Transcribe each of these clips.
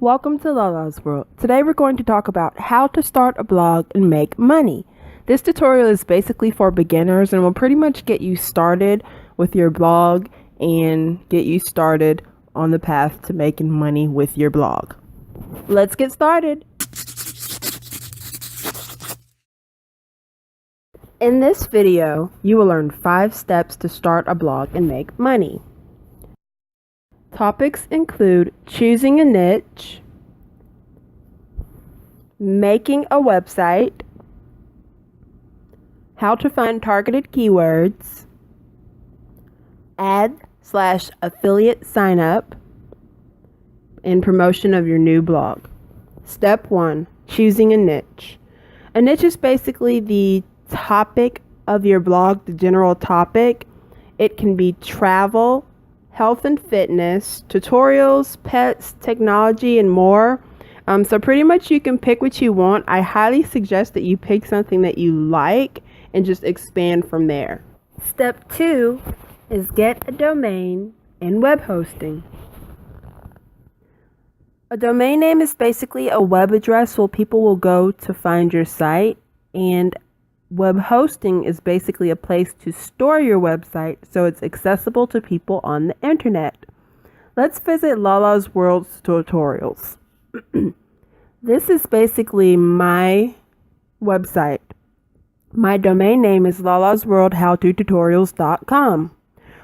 Welcome to Lalas World. Today we're going to talk about how to start a blog and make money. This tutorial is basically for beginners and will pretty much get you started with your blog and get you started on the path to making money with your blog. Let's get started. In this video, you will learn 5 steps to start a blog and make money. Topics include choosing a niche, making a website, how to find targeted keywords, ad/affiliate sign up, and promotion of your new blog. Step 1, choosing a niche. A niche is basically the topic of your blog, the general topic. It can be travel, health and fitness, tutorials, pets, technology, and more. So pretty much you can pick what you want. I highly suggest that you pick something that you like and just expand from there. Step 2 is get a domain and web hosting. A domain name is basically a web address where people will go to find your site, and web hosting is basically a place to store your website so it's accessible to people on the internet. Let's visit Lalas World's tutorials. This is basically my website. My domain name is lalasworldhowtotutorials.com.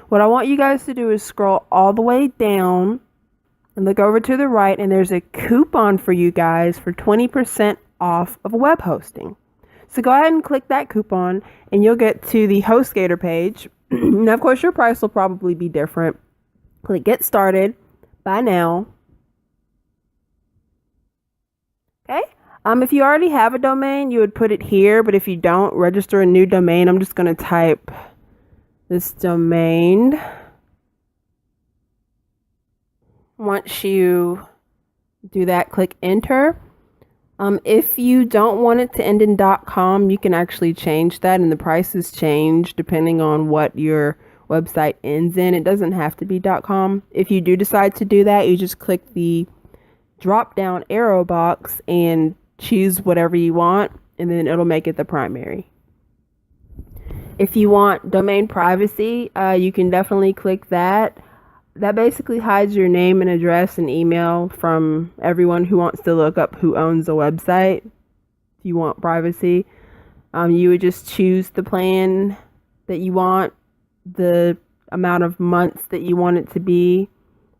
What I want you guys to do is scroll all the way down and look over to the right, and there's a coupon for you guys for 20% off of web hosting. So go ahead and click that coupon and you'll get to the Hostgator page. Now, of course, your price will probably be different. Click get started, buy now. Okay. If you already have a domain, you would put it here, but if you don't, register a new domain. I'm just going to type this domain. Once you do that, click enter. If you don't want it to end in .com, you can actually change that, and the prices change depending on what your website ends in. It doesn't have to be .com. If you do decide to do that, you just click the drop down arrow box and choose whatever you want, and then it'll make it the primary. If you want domain privacy, you can definitely click that. That basically hides your name and address and email from everyone who wants to look up who owns a website. If you want privacy, you would just choose the plan that you want, the amount of months that you want it to be,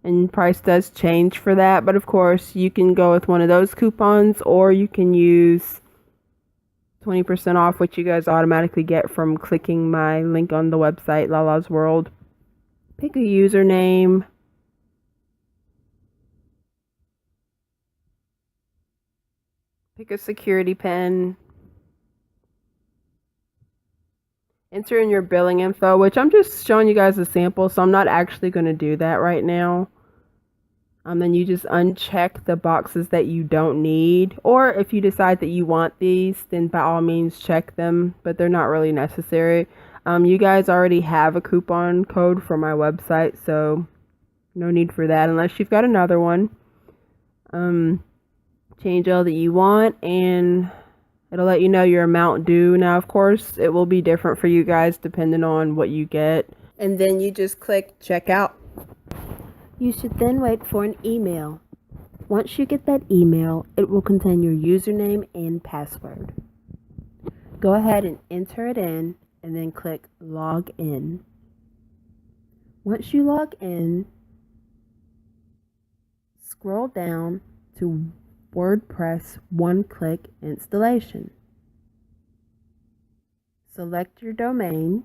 and price does change for that. But of course, you can go with one of those coupons, or you can use 20% off, which you guys automatically get from clicking my link on the website, Lalas World. Pick a username. Pick a security pin. Enter in your billing info, which I'm just showing you guys a sample, so I'm not actually going to do that right now. Then you just uncheck the boxes that you don't need, or if you decide that you want these, then by all means check them, but they're not really necessary. You guys already have a coupon code for my website, so no need for that unless you've got another one. Change all that you want, and it'll let you know your amount due. Now, of course, it will be different for you guys depending on what you get. And then you just click checkout. You should then wait for an email. Once you get that email, it will contain your username and password. Go ahead and enter it in, and then click log in. Once you log in, scroll down to WordPress one-click installation. Select your domain.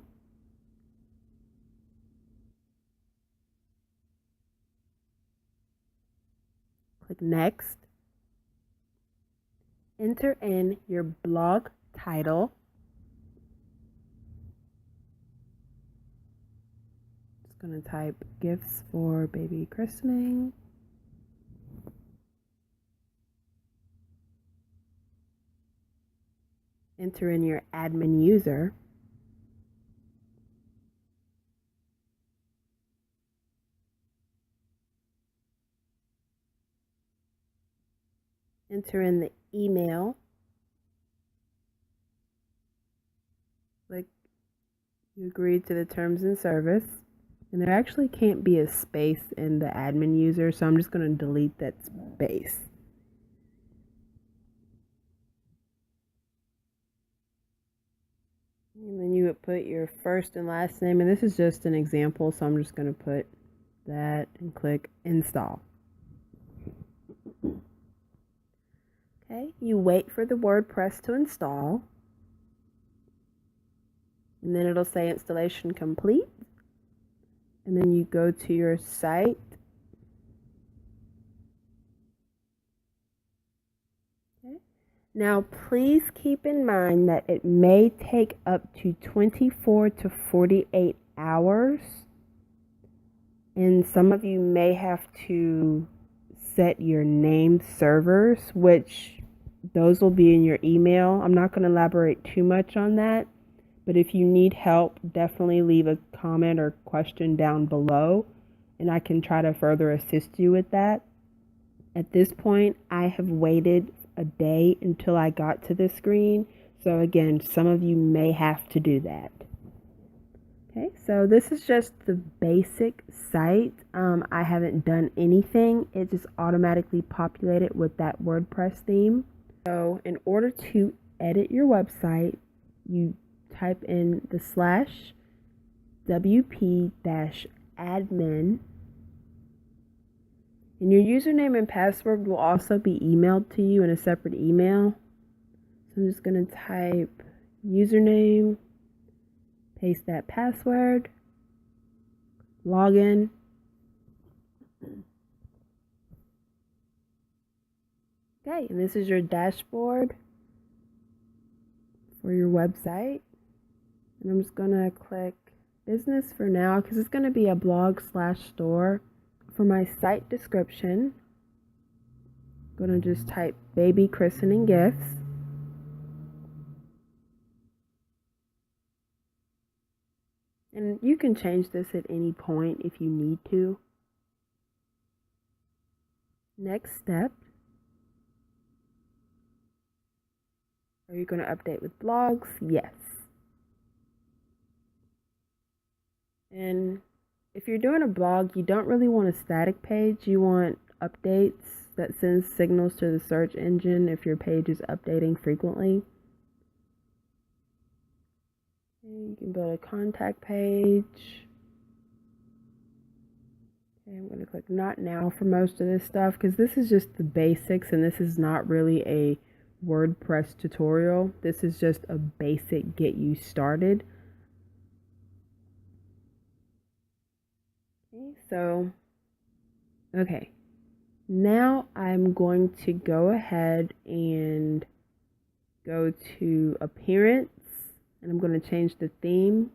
Click next. Enter in your blog title. Going to type gifts for baby christening. Enter in your admin user. enter in the email, click you agree to the terms and service, and there actually can't be a space in the admin user, so I'm just going to delete that space. And then you would put your first and last name, and this is just an example, so I'm just going to put that and click install. Okay, you wait for the WordPress to install, and then it'll say installation complete, and then you go to your site. Okay. Now please keep in mind that it may take up to 24 to 48 hours, and some of you may have to set your named servers, which those will be in your email. I'm not going to elaborate too much on that, but if you need help, definitely leave a comment or question down below, and I can try to further assist you with that. At this point, I have waited a day until I got to this screen, so again, some of you may have to do that. Okay, so this is just the basic site. I haven't done anything. It just automatically populated with that WordPress theme. So in order to edit your website, you type in the /wp-admin, and your username and password will also be emailed to you in a separate email. So I'm just going to type username, paste that password, login. Okay, and this is your dashboard for your website. And I'm just going to click business for now because it's going to be a blog/store. For my site description, I'm going to just type baby christening gifts. And you can change this at any point if you need to. Next step. Are you going to update with blogs? Yes. And if you're doing a blog, you don't really want a static page. You want updates that sends signals to the search engine if your page is updating frequently. You can build a contact page. Okay, I'm going to click not now for most of this stuff because this is just the basics and this is not really a WordPress tutorial. This is just a basic get you started. Okay, now I'm going to go ahead and go to appearance, and I'm going to change the theme.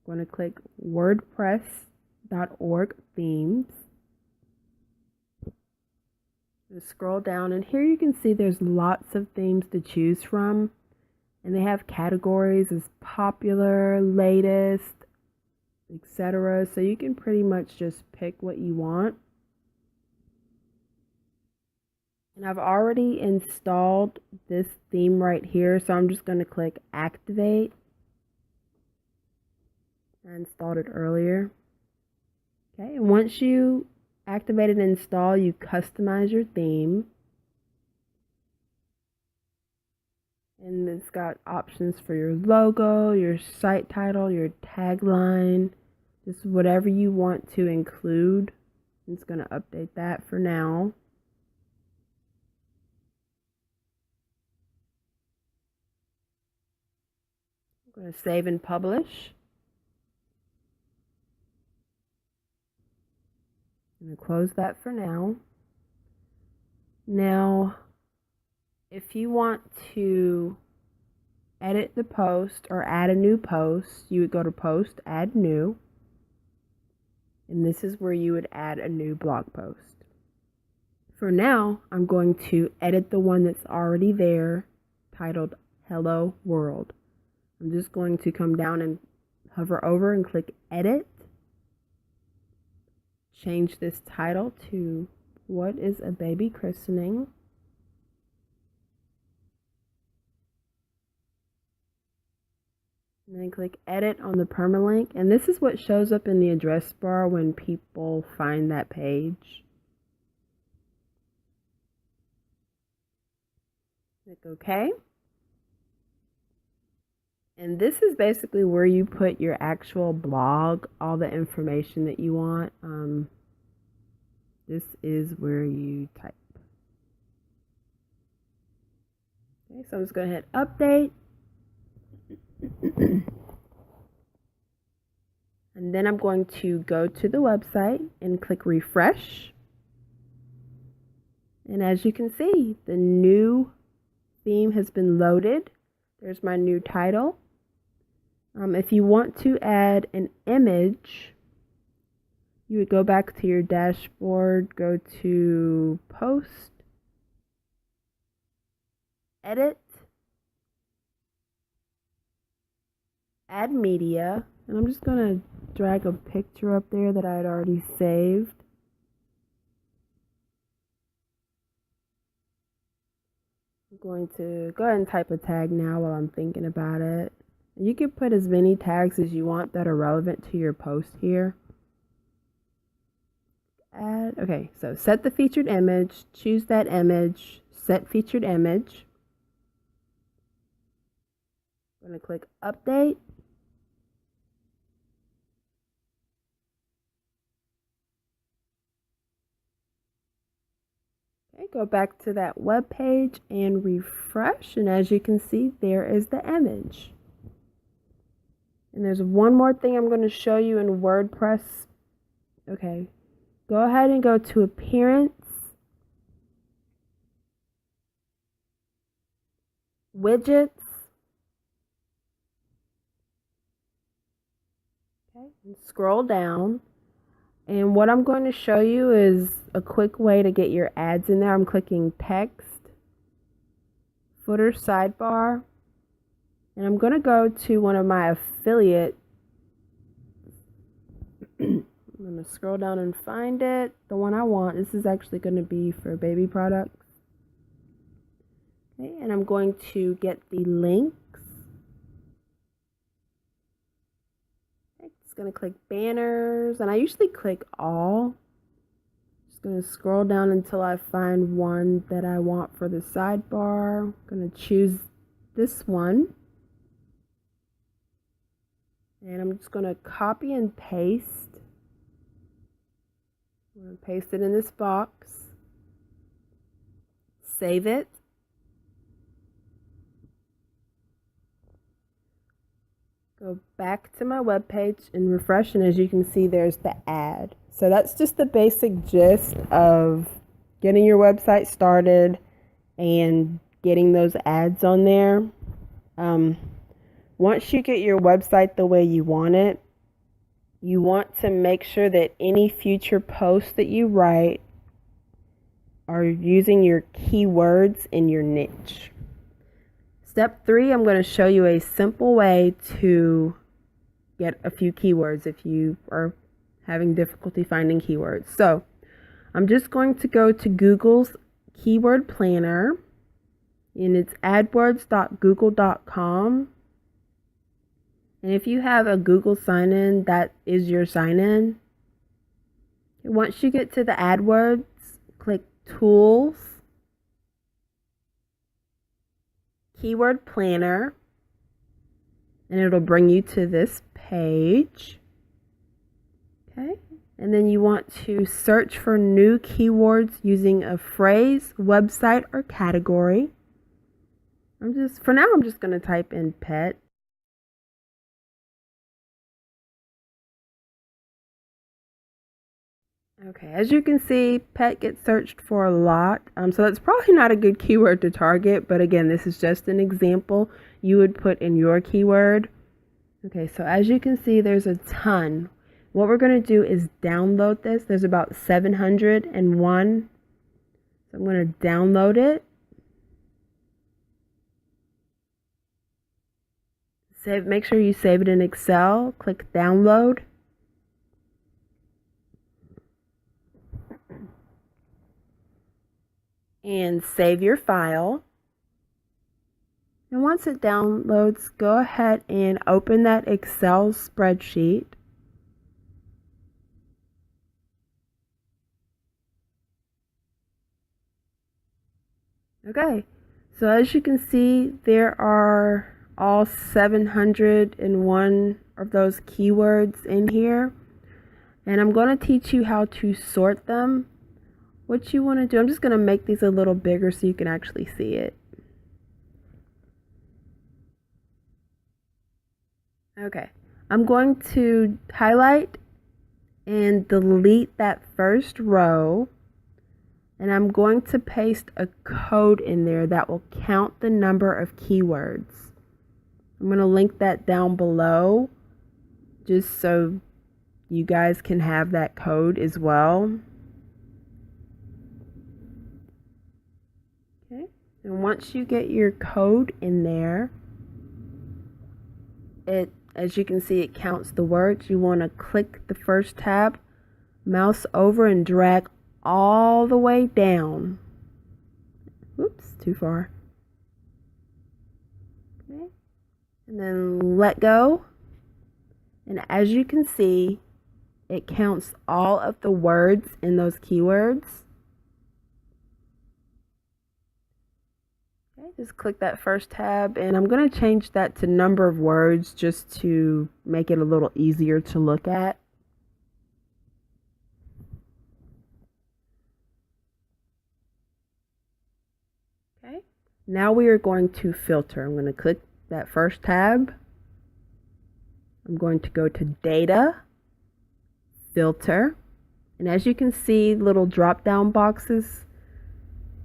I'm going to click wordpress.org themes. Just scroll down, and here you can see there's lots of themes to choose from, and they have categories as popular, latest, etc. So you can pretty much just pick what you want. And I've already installed this theme right here, so I'm just going to click activate. I installed it earlier. Okay, and once you activate and install, you customize your theme. And it's got options for your logo, your site title, your tagline, just whatever you want to include. It's going to update that for now. I'm going to save and publish. I'm going to close that for now. Now, if you want to edit the post or add a new post, you would go to post, add new. And this is where you would add a new blog post. For now, I'm going to edit the one that's already there, titled Hello World. I'm just going to come down and hover over and click edit. Change this title to What is a Baby Christening? And then click edit on the permalink. And this is what shows up in the address bar when people find that page. Click OK. And this is basically where you put your actual blog, all the information that you want. This is where you type. Okay, so I'm just going to hit update. And then I'm going to go to the website and click refresh. And as you can see, the new theme has been loaded. There's my new title. If you want to add an image, you would go back to your dashboard, go to post, edit, add media, and I'm just going to drag a picture up there that I had already saved. I'm going to go ahead and type a tag now while I'm thinking about it. You can put as many tags as you want that are relevant to your post here. Add, okay, so set the featured image, choose that image, set featured image. I'm going to click update. Okay, go back to that web page and refresh, and as you can see, there is the image. And there's one more thing I'm going to show you in WordPress. Okay, go ahead and go to Appearance, Widgets, okay, and scroll down. And what I'm going to show you is a quick way to get your ads in there. I'm clicking text, footer sidebar, and I'm going to go to one of my affiliate. I'm going to scroll down and find it. The one I want. This is actually going to be for baby products. Okay, and I'm going to get the links. Okay, just going to click banners, and I usually click all. Just going to scroll down until I find one that I want for the sidebar. I'm going to choose this one. And I'm just going to copy and paste. I'm going to paste it in this box. Save it. Go back to my web page and refresh, and as you can see, there's the ad. So that's just the basic gist of getting your website started and getting those ads on there. Once you get your website the way you want it, you want to make sure that any future posts that you write are using your keywords in your niche. Step 3, I'm going to show you a simple way to get a few keywords if you are having difficulty finding keywords. So I'm just going to go to Google's keyword planner, and it's adwords.google.com. And if you have a Google sign-in, that is your sign-in. Once you get to the AdWords, click Tools, Keyword Planner, and it'll bring you to this page. Okay, and then you want to search for new keywords using a phrase, website, or category. For now, I'm just going to type in pet. Okay, as you can see, pet gets searched for a lot, so that's probably not a good keyword to target, but again, this is just an example you would put in your keyword. Okay, so as you can see, there's a ton. What we're going to do is download this. There's about 701, so I'm going to download it. Make sure you save it in Excel, click download. And save your file. And once it downloads, go ahead and open that Excel spreadsheet. Okay, so as you can see, there are all 701 of those keywords in here. And I'm going to teach you how to sort them. What you want to do, I'm just going to make these a little bigger so you can actually see it. Okay, I'm going to highlight and delete that first row. And I'm going to paste a code in there that will count the number of keywords. I'm going to link that down below just so you guys can have that code as well. Okay, and once you get your code in there, as you can see, it counts the words. You want to click the first tab, mouse over and drag all the way down. Oops, too far. Okay, and then let go. And as you can see, it counts all of the words in those keywords. Okay, just click that first tab, and I'm going to change that to number of words just to make it a little easier to look at. Okay, now we are going to filter. I'm going to click that first tab. I'm going to go to Data, Filter, and as you can see, little drop-down boxes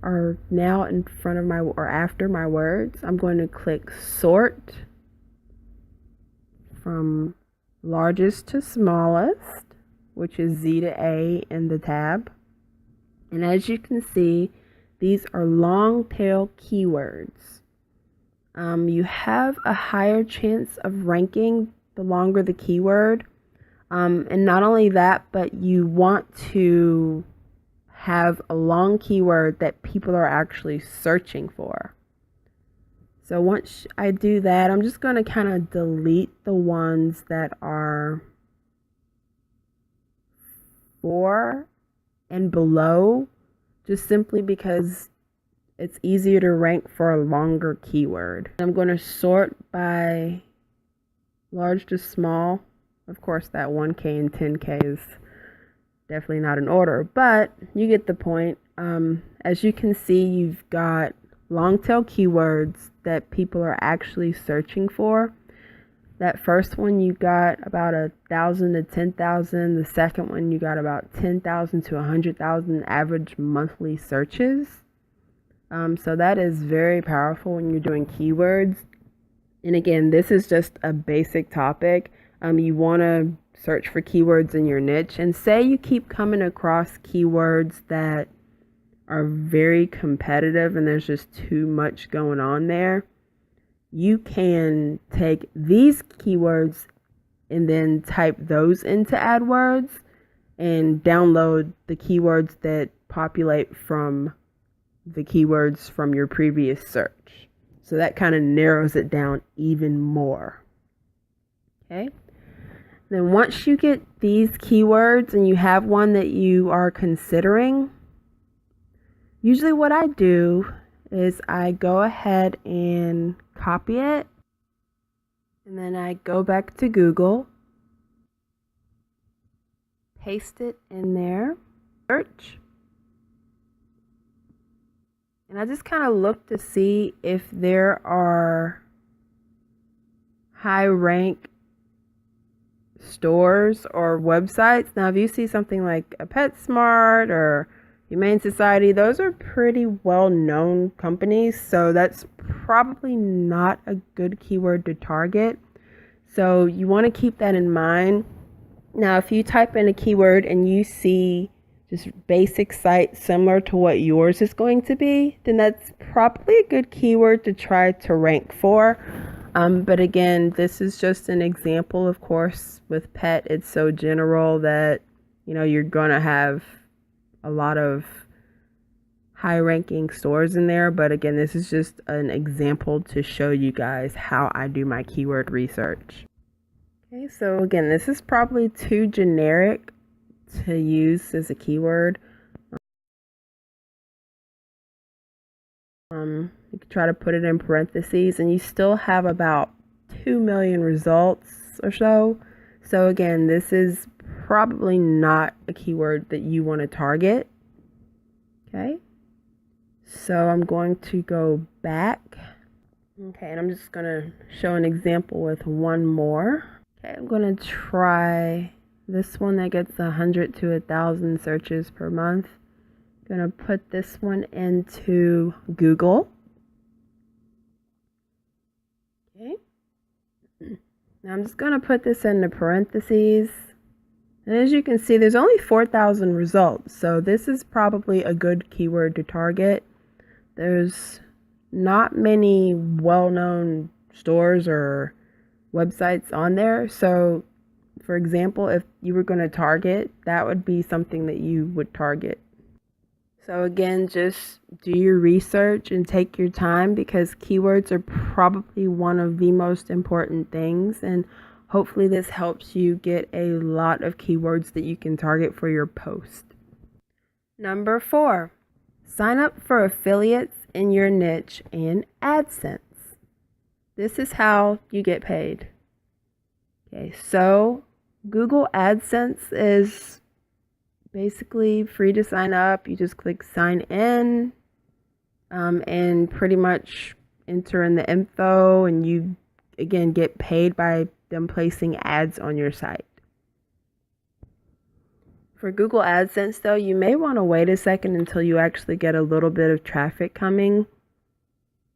are now in front of my or after my words. I'm going to click Sort from largest to smallest, which is Z to A in the tab. And as you can see, these are long tail keywords. You have a higher chance of ranking the longer the keyword. And not only that, but you want to have a long keyword that people are actually searching for. So once I do that, I'm just going to kind of delete the ones that are 4 and below, just simply because it's easier to rank for a longer keyword. I'm going to sort by large to small. Of course, that 1K and 10K is definitely not in order, but you get the point. As you can see, you've got long tail keywords that people are actually searching for. That first one, you got about 1,000 to 10,000. The second one, you got about 10,000 to 100,000 average monthly searches. So that is very powerful when you're doing keywords. And again, this is just a basic topic. You want to search for keywords in your niche, and say you keep coming across keywords that are very competitive and there's just too much going on there. You can take these keywords and then type those into AdWords and download the keywords that populate from the keywords from your previous search. So that kind of narrows it down even more. Okay. Then once you get these keywords and you have one that you are considering, usually what I do is I go ahead and copy it, and then I go back to Google, paste it in there, search, and I just kind of look to see if there are high rank stores or websites. Now, if you see something like a PetSmart or Humane Society, those are pretty well-known companies, so that's probably not a good keyword to target. So you want to keep that in mind. Now, if you type in a keyword and you see just basic sites similar to what yours is going to be, then that's probably a good keyword to try to rank for. But again, this is just an example. Of course, with pet, it's so general that, you're going to have a lot of high ranking stores in there, but again, this is just an example to show you guys how I do my keyword research. Okay, so again, this is probably too generic to use as a keyword. You could try to put it in parentheses and you still have about 2 million results or so. So again, this is probably not a keyword that you want to target. Okay, so I'm going to go back. Okay, and I'm just going to show an example with one more. Okay, I'm going to try this one that gets 100 to 1,000 searches per month. I'm going to put this one into Google. Okay. Now I'm just going to put this into parentheses. And as you can see, there's only 4,000 results. So this is probably a good keyword to target. There's not many well-known stores or websites on there. So for example, if you were going to target, that would be something that you would target. So again, just do your research and take your time, because keywords are probably one of the most important things, and hopefully this helps you get a lot of keywords that you can target for your post. Number 4, sign up for affiliates in your niche and AdSense. This is how you get paid. Okay, so Google AdSense is basically free to sign up. You just click sign in and pretty much enter in the info, and you again get paid by them placing ads on your site. For Google AdSense though, you may want to wait a second until you actually get a little bit of traffic coming,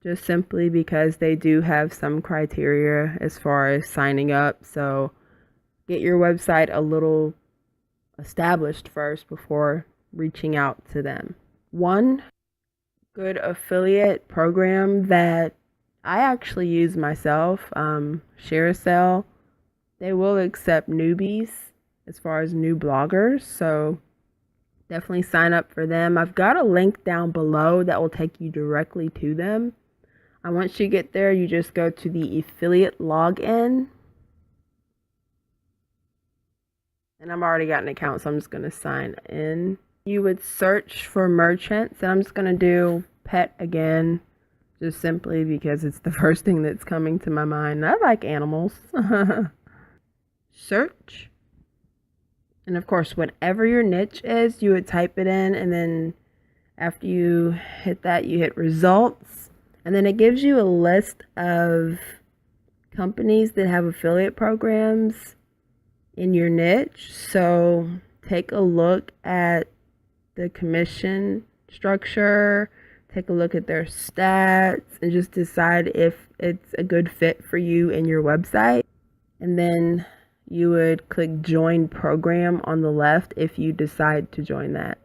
just simply because they do have some criteria as far as signing up. So get your website a little established first before reaching out to them. One good affiliate program that I actually use myself, ShareASale. They will accept newbies as far as new bloggers, so definitely sign up for them. I've got a link down below that will take you directly to them. And once you get there, you just go to the affiliate login. And I've already got an account, so I'm just going to sign in. You would search for merchants, and I'm just going to do pet again, just simply because it's the first thing that's coming to my mind. I like animals. Search. And of course, whatever your niche is, you would type it in, and then after you hit that, you hit results. And then it gives you a list of companies that have affiliate programs in your niche. So take a look at the commission structure, take a look at their stats, and just decide if it's a good fit for you and your website. And then you would click join program on the left if you decide to join that.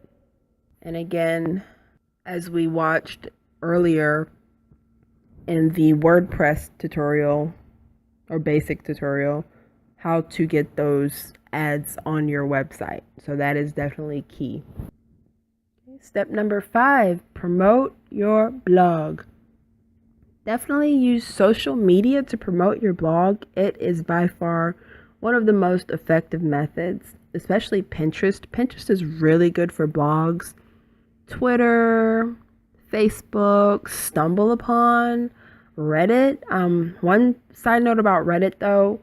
And again, as we watched earlier in the WordPress tutorial or basic tutorial, how to get those ads on your website. So that is definitely key. Okay, step number 5, promote your blog. Definitely use social media to promote your blog. It is by far one of the most effective methods, especially Pinterest. Pinterest is really good for blogs. Twitter, Facebook, StumbleUpon, Reddit. One side note about Reddit though,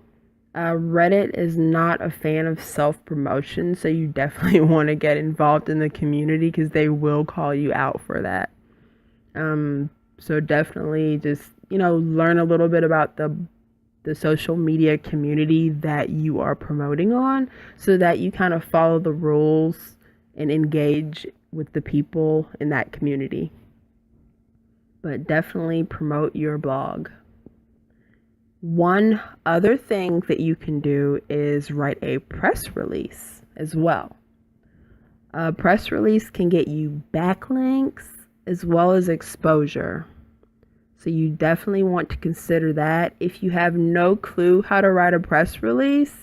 Reddit is not a fan of self-promotion, so you definitely want to get involved in the community because they will call you out for that. So definitely just, learn a little bit about the social media community that you are promoting on, so that you kind of follow the rules and engage with the people in that community. But definitely promote your blog. One other thing that you can do is write a press release as well. A press release can get you backlinks as well as exposure. So you definitely want to consider that. If you have no clue how to write a press release,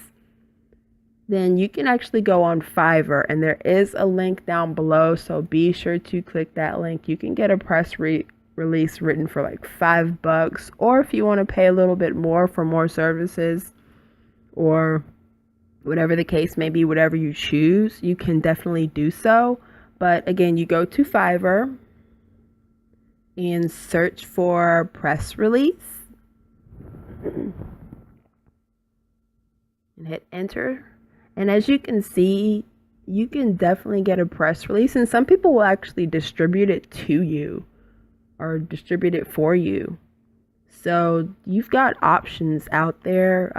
then you can actually go on Fiverr, and there is a link down below, so be sure to click that link. You can get a press release written for like $5, or if you want to pay a little bit more for more services, or whatever the case may be, whatever you choose, you can definitely do so. But again, you go to Fiverr and search for press release and hit enter. And as you can see, you can definitely get a press release, and some people will actually distribute it to you or distribute it for you. So you've got options out there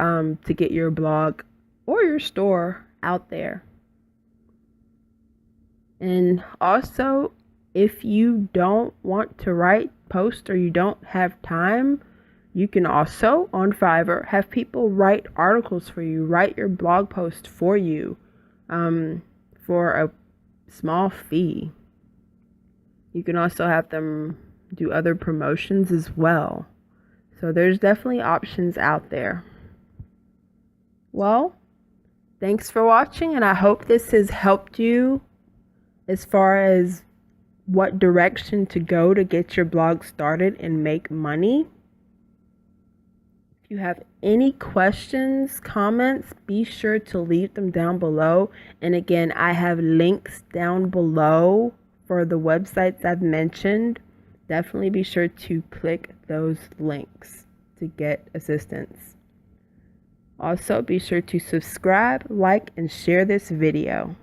to get your blog or your store out there. And also, if you don't want to write posts or you don't have time, you can also on Fiverr have people write articles for you, write your blog post for you for a small fee. You can also have them do other promotions as well. So there's definitely options out there. Well, thanks for watching, and I hope this has helped you as far as what direction to go to get your blog started and make money. If you have any questions, comments, be sure to leave them down below. And again, I have links down below for the websites I've mentioned. Definitely be sure to click those links to get assistance. Also, be sure to subscribe, like, and share this video.